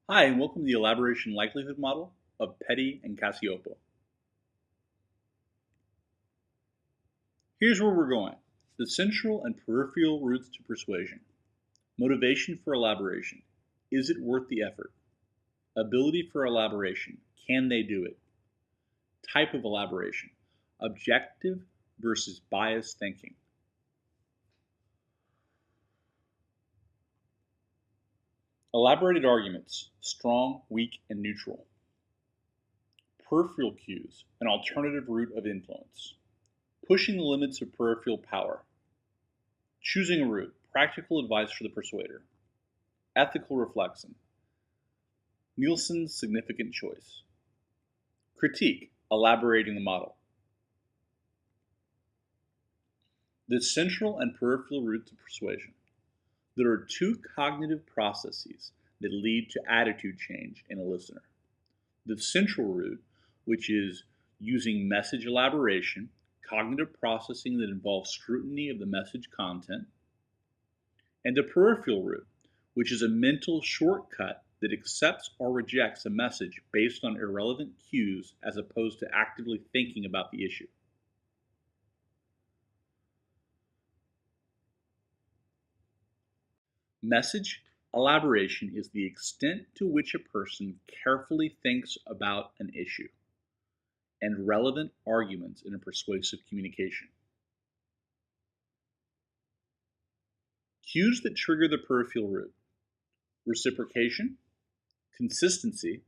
Hi, and welcome to the elaboration likelihood model of Petty and Cacioppo. Here's where we're going. The central and peripheral routes to persuasion. Motivation for elaboration. Is it worth the effort? Ability for elaboration. Can they do it? Type of elaboration. Objective versus biased thinking. Elaborated arguments. Strong, weak, and neutral. Peripheral cues. An alternative route of influence. Pushing the limits of peripheral power. Choosing a route. Practical advice for the persuader. Ethical reflection. Nilsen's significant choice. Critique. Elaborating the model. The central and peripheral routes of persuasion. There are two cognitive processes that lead to attitude change in a listener. The central route, which is using message elaboration, cognitive processing that involves scrutiny of the message content, and the peripheral route, which is a mental shortcut that accepts or rejects a message based on irrelevant cues as opposed to actively thinking about the issue. Message elaboration is the extent to which a person carefully thinks about an issue and relevant arguments in a persuasive communication. Cues that trigger the peripheral route: reciprocation, consistency,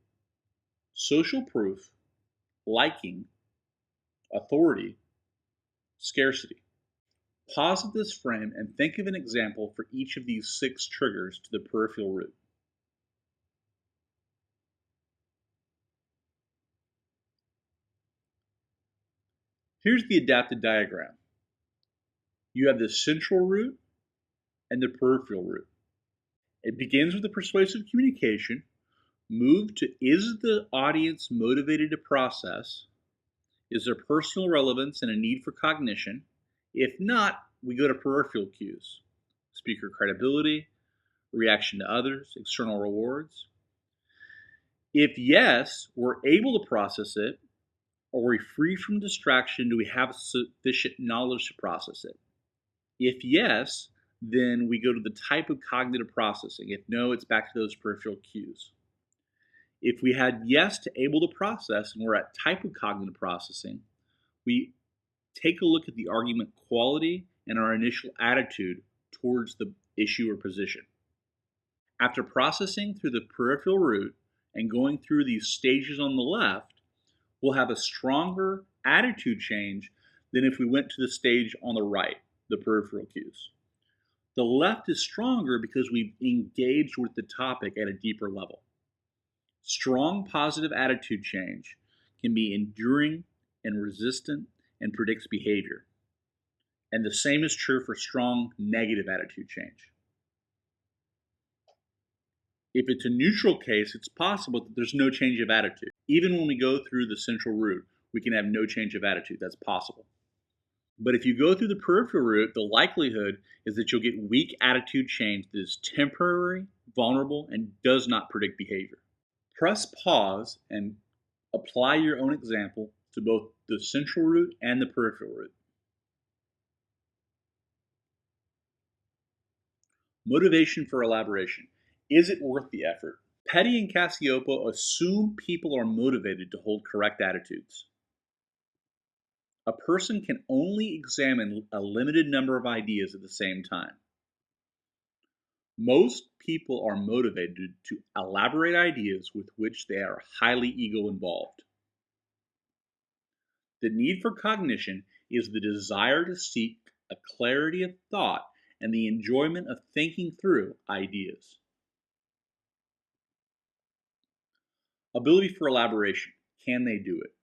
social proof, liking, authority, scarcity. Pause at this frame and think of an example for each of these 6 triggers to the peripheral route. Here's the adapted diagram. You have the central route and the peripheral route. It begins with the persuasive communication, move to is the audience motivated to process, is there personal relevance and a need for cognition? If not, we go to peripheral cues, speaker credibility, reaction to others, external rewards. If yes, we're able to process it, are we free from distraction? Do we have sufficient knowledge to process it? If yes, then we go to the type of cognitive processing. If no, it's back to those peripheral cues. If we had yes to able to process and we're at type of cognitive processing, we take a look at the argument quality and our initial attitude towards the issue or position. After processing through the peripheral route and going through these stages on the left, we'll have a stronger attitude change than if we went to the stage on the right, the peripheral cues. The left is stronger because we've engaged with the topic at a deeper level. Strong positive attitude change can be enduring and resistant and predicts behavior. And the same is true for strong negative attitude change. If it's a neutral case, it's possible that there's no change of attitude. Even when we go through the central route, we can have no change of attitude. That's possible. But if you go through the peripheral route, the likelihood is that you'll get weak attitude change that is temporary, vulnerable, and does not predict behavior. Press pause and apply your own example to both the central route and the peripheral route. Motivation for elaboration. Is it worth the effort? Petty and Cacioppo assume people are motivated to hold correct attitudes. A person can only examine a limited number of ideas at the same time. Most people are motivated to elaborate ideas with which they are highly ego involved. The need for cognition is the desire to seek a clarity of thought and the enjoyment of thinking through ideas. Ability for elaboration. Can they do it?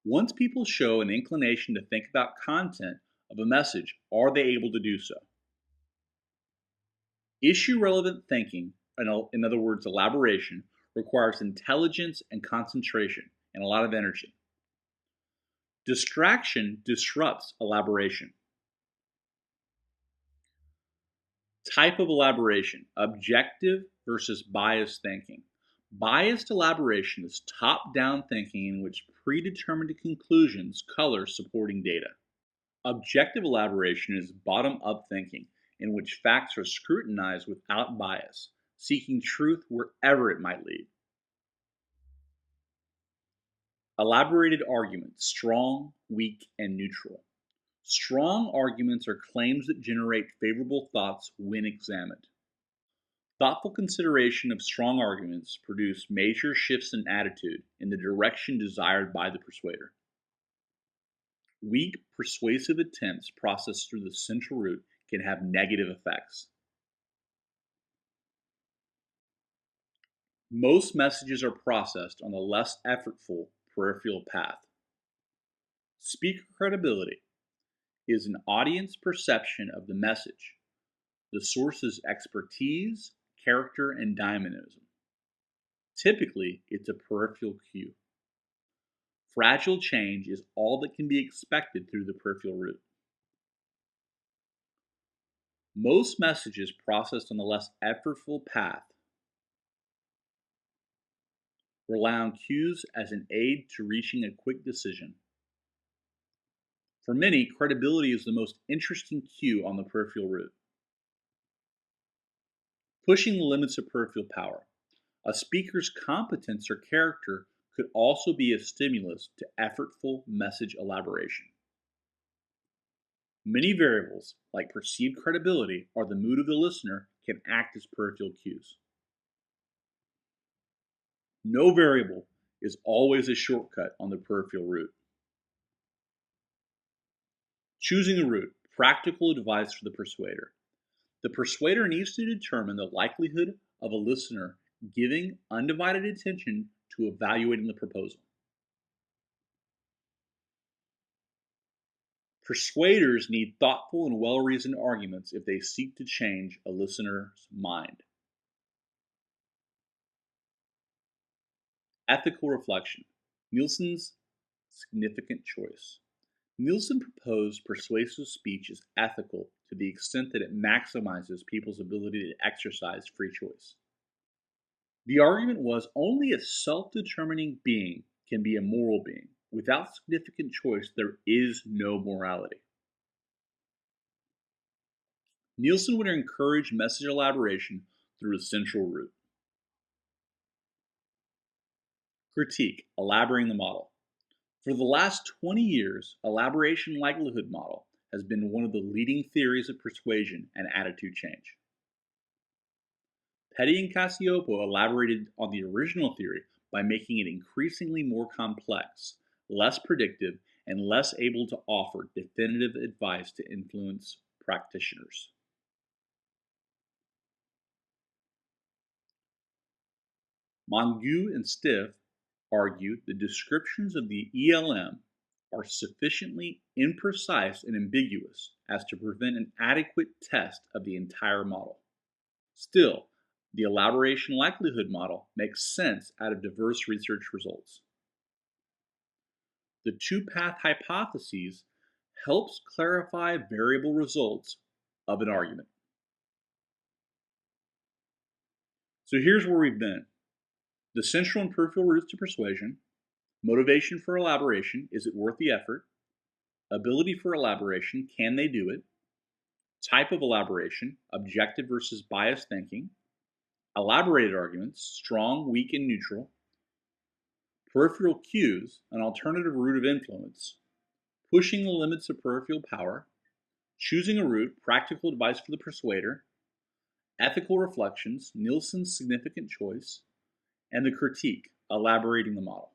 Once people show an inclination to think about content of a message, are they able to do so? Issue-relevant thinking, in other words, elaboration, requires intelligence and concentration and a lot of energy. Distraction disrupts elaboration. Type of elaboration: objective versus biased thinking. Biased elaboration is top-down thinking in which predetermined conclusions color supporting data. Objective elaboration is bottom-up thinking in which facts are scrutinized without bias, seeking truth wherever it might lead. Elaborated arguments: strong, weak, and neutral. Strong arguments are claims that generate favorable thoughts when examined. Thoughtful consideration of strong arguments produce major shifts in attitude in the direction desired by the persuader. Weak, persuasive attempts processed through the central root can have negative effects. Most messages are processed on the less effortful peripheral path. Speaker credibility is an audience perception of the message, the source's expertise, character, and dynamism. Typically, it's a peripheral cue. Fragile change is all that can be expected through the peripheral route. Most messages processed on the less effortful path rely on cues as an aid to reaching a quick decision. For many, credibility is the most interesting cue on the peripheral route. Pushing the limits of peripheral power. A speaker's competence or character could also be a stimulus to effortful message elaboration. Many variables, like perceived credibility or the mood of the listener, can act as peripheral cues. No variable is always a shortcut on the peripheral route. Choosing a route: practical advice for the persuader. The persuader needs to determine the likelihood of a listener giving undivided attention to evaluating the proposal. Persuaders need thoughtful and well-reasoned arguments if they seek to change a listener's mind. Ethical reflection. Nilsen's significant choice. Nilsen proposed persuasive speech is ethical to the extent that it maximizes people's ability to exercise free choice. The argument was only a self-determining being can be a moral being. Without significant choice, there is no morality. Nilsen would encourage message elaboration through a central route. Critique: elaborating the model. For the last 20 years, elaboration likelihood model has been one of the leading theories of persuasion and attitude change. Petty and Cacioppo elaborated on the original theory by making it increasingly more complex, less predictive, and less able to offer definitive advice to influence practitioners. Mongeau and Stiff argue the descriptions of the ELM are sufficiently imprecise and ambiguous as to prevent an adequate test of the entire model. Still, the elaboration likelihood model makes sense out of diverse research results. The two-path hypothesis helps clarify variable results of an argument. So here's where we've been. The central and peripheral routes to persuasion. Motivation for elaboration: is it worth the effort? Ability for elaboration: can they do it? Type of elaboration: objective versus biased thinking. Elaborated arguments: strong, weak, and neutral. Peripheral cues: an alternative route of influence. Pushing the limits of peripheral power. Choosing a route: practical advice for the persuader. Ethical reflections: Nilsen's significant choice. And the critique: elaborating the model.